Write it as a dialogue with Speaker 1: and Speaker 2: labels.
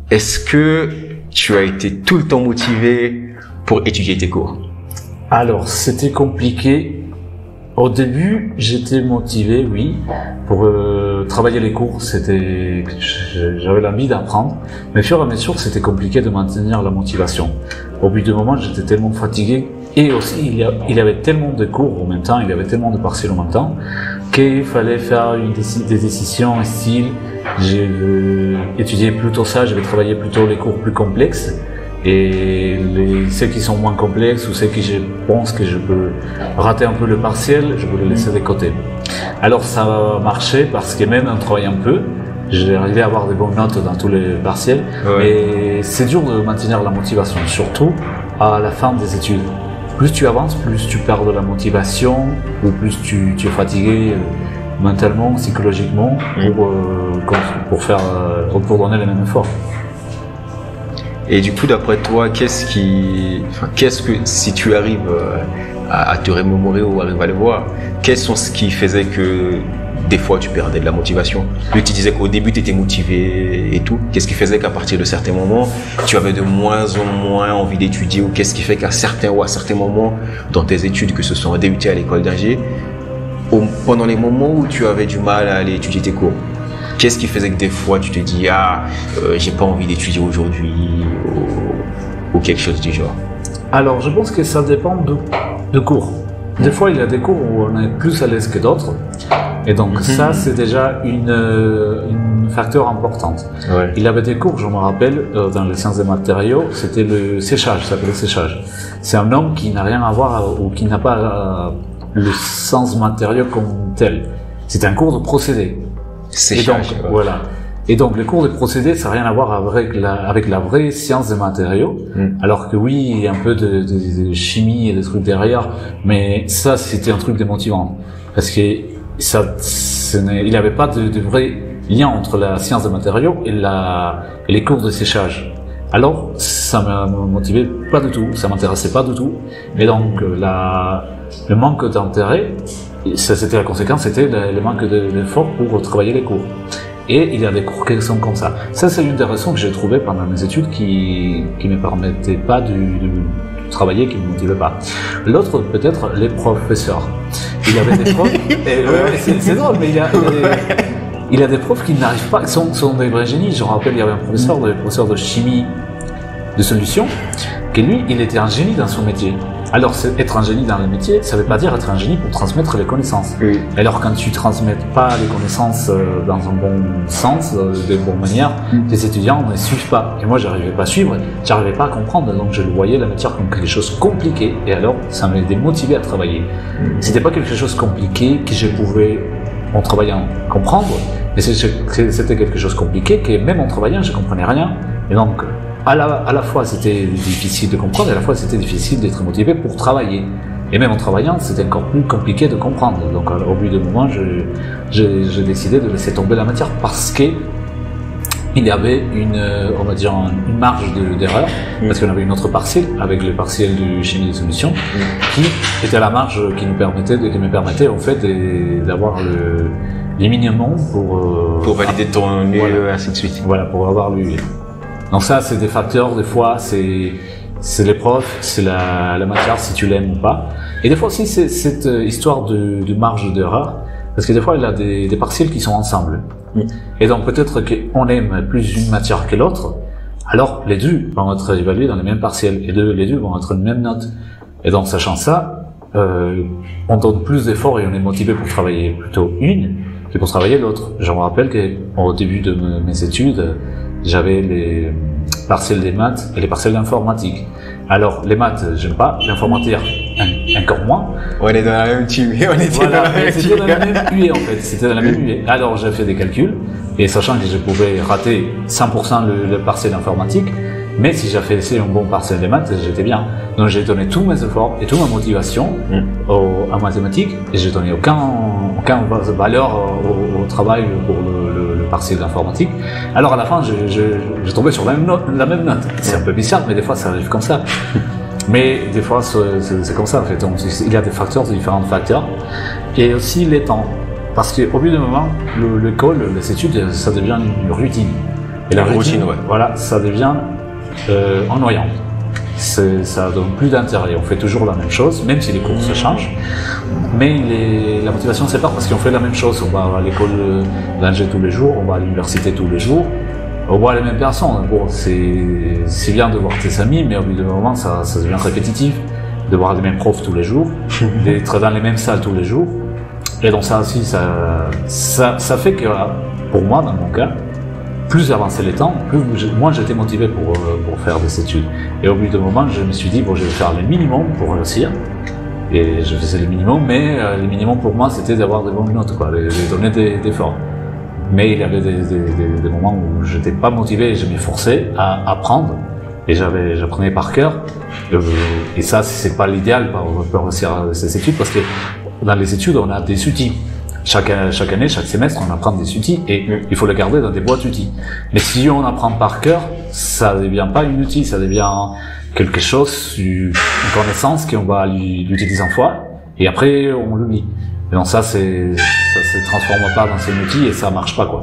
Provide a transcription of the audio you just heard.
Speaker 1: est-ce que tu as été tout le temps motivé pour étudier tes cours?
Speaker 2: Alors, c'était compliqué. Au début, j'étais motivé, oui, pour travailler les cours. J'avais l'envie d'apprendre, mais au fur et à mesure, c'était compliqué de maintenir la motivation. Au bout d'un moment, j'étais tellement fatigué, et aussi il y avait tellement de cours en même temps, il y avait tellement de partiels en même temps, qu'il fallait faire des décisions style, j'ai étudié plutôt ça, je vais travailler plutôt les cours plus complexes. Et ceux qui sont moins complexes ou ceux qui je pense que je peux rater un peu le partiel, je peux les laisser de côté. Alors ça a marché parce que même en travaillant un peu, j'ai arrivé à avoir des bonnes notes dans tous les partiels. Ouais. Et c'est dur de maintenir la motivation, surtout à la fin des études. Plus tu avances, plus tu perds de la motivation ou plus tu es fatigué mentalement, psychologiquement pour donner les mêmes efforts.
Speaker 1: Et du coup, d'après toi, qu'est-ce que, si tu arrives à te remémorer ou arrives à le voir, quels sont ce qui faisait que des fois tu perdais de la motivation? Tu disais qu'au début tu étais motivé et tout. Qu'est-ce qui faisait qu'à partir de certains moments, tu avais de moins en moins envie d'étudier, ou qu'est-ce qui fait qu'à certains moments dans tes études, que ce soit en DUT à l'école d'ingé, pendant les moments où tu avais du mal à aller étudier tes cours, qu'est-ce qui faisait que des fois tu te dis j'ai pas envie d'étudier aujourd'hui ou quelque chose du genre?
Speaker 2: Alors je pense que ça dépend de cours. Des fois il y a des cours où on est plus à l'aise que d'autres, et donc ça c'est déjà une facteur importante. Ouais. Il y avait des cours, je me rappelle, dans les sciences des matériaux, c'était le séchage, ça s'appelle le séchage. C'est un homme qui n'a rien à voir ou qui n'a pas le sens matériau comme tel. C'est un cours de procédé.
Speaker 1: Séchage,
Speaker 2: et donc, voilà. Et donc, les cours de procédés, ça n'a rien à voir avec la vraie science des matériaux. Alors que oui, il y a un peu de chimie et des trucs derrière, mais ça, c'était un truc démotivant. Parce que il n'y avait pas de vrai lien entre la science des matériaux et les cours de séchage. Alors, ça m'a motivé pas du tout, ça m'intéressait pas du tout. Et donc, le manque d'intérêt, ça, c'était la conséquence, c'était le manque d'effort pour travailler les cours. Et il y a des cours qui sont comme ça. Ça, c'est une des raisons que j'ai trouvées pendant mes études qui me permettaient pas de travailler, qui me motivaient pas. L'autre, peut-être, les professeurs. Il y avait des profs, c'est drôle, mais il y a des profs qui n'arrivent pas, qui sont des vrais génies. Je me rappelle, il y avait un professeur de chimie de solution, que lui, il était un génie dans son métier. Alors, être un génie dans le métier, ça ne veut pas dire être un génie pour transmettre les connaissances. Oui. Alors, quand tu ne transmets pas les connaissances dans un bon sens, de bonne manière, les étudiants ne suivent pas. Et moi, j'arrivais pas à suivre, j'arrivais pas à comprendre, donc je voyais la matière comme quelque chose de compliqué. Et alors, ça m'a démotivé à travailler. C'était pas quelque chose de compliqué que je pouvais, en travaillant, comprendre, mais c'était quelque chose de compliqué que même en travaillant, je comprenais rien. Et donc, à la fois c'était difficile de comprendre et à la fois c'était difficile d'être motivé pour travailler. Et même en travaillant, c'était encore plus compliqué de comprendre. Donc au bout d'un moment, j'ai décidé de laisser tomber la matière parce que il y avait on va dire une marge d'erreur, parce qu'on avait une autre partielle avec le partiel de chimie de solution qui était la marge qui me permettait en fait d'avoir les minimums pour
Speaker 1: valider ton UE, ainsi de suite.
Speaker 2: Voilà, pour avoir l'UE. Donc ça, c'est des facteurs, des fois, c'est les profs, c'est la matière, si tu l'aimes ou pas. Et des fois aussi, c'est cette histoire de marge d'erreur, parce que des fois, il y a des partiels qui sont ensemble. Et donc, peut-être qu'on aime plus une matière que l'autre, alors les deux vont être évalués dans les mêmes partiels, et les deux vont être une même note. Et donc, sachant ça, on donne plus d'efforts et on est motivé pour travailler plutôt une que pour travailler l'autre. Je me rappelle qu'au début de mes études, j'avais les partiels des maths et les partiels d'informatique. Alors, les maths, j'aime pas, l'informatique, encore moins.
Speaker 1: On est dans la même team,
Speaker 2: c'était dans la même UE en fait, c'était dans la même UE. Alors, j'ai fait des calculs, et sachant que je pouvais rater 100% le partiel d'informatique, mais si j'avais fait un bon partiel des maths, j'étais bien. Donc, j'ai donné tous mes efforts et toute ma motivation à mathématiques, et j'ai donné aucune valeur au travail pour le partiel d'informatique. Alors, à la fin, j'ai tombé sur la même note. C'est un peu bizarre, mais des fois, ça arrive comme ça. Mais des fois, c'est comme ça, en fait. Donc, il y a des facteurs, différents facteurs. Et aussi les temps. Parce qu'au bout d'un moment, l'école, les études, ça devient une routine. Et la
Speaker 1: routine, ouais.
Speaker 2: Voilà, ça devient ennuyant. Ça donne plus d'intérêt. On fait toujours la même chose, même si les cours se changent. Mais la motivation ne sépare parce qu'on fait la même chose. On va à l'école d'ingé tous les jours, on va à l'université tous les jours. On voit les mêmes personnes. Bon, c'est bien de voir tes amis, mais au bout d'un moment, ça devient répétitif. De voir les mêmes profs tous les jours, d'être dans les mêmes salles tous les jours. Et donc ça aussi, ça fait que, pour moi, dans mon cas, plus avançaient les temps, moins j'étais motivé pour faire des études. Et au bout d'un moment, je me suis dit, bon, je vais faire le minimum pour réussir. Et je faisais le minimum, mais le minimum pour moi, c'était d'avoir des bonnes notes, quoi, de donner des efforts. Mais il y avait des moments où j'étais pas motivé et je m'efforçais à apprendre. Et j'apprenais par cœur. Et ça, c'est pas l'idéal pour réussir ces études, parce que dans les études, on a des outils. Chaque année, chaque semestre, on apprend des outils et il faut les garder dans des boîtes outils. Mais si on apprend par cœur, ça ne devient pas un outil, ça devient quelque chose, une connaissance qu'on va l'utiliser en fois et après on l'oublie. Et donc ça se transforme pas dans un outil et ça marche pas, quoi.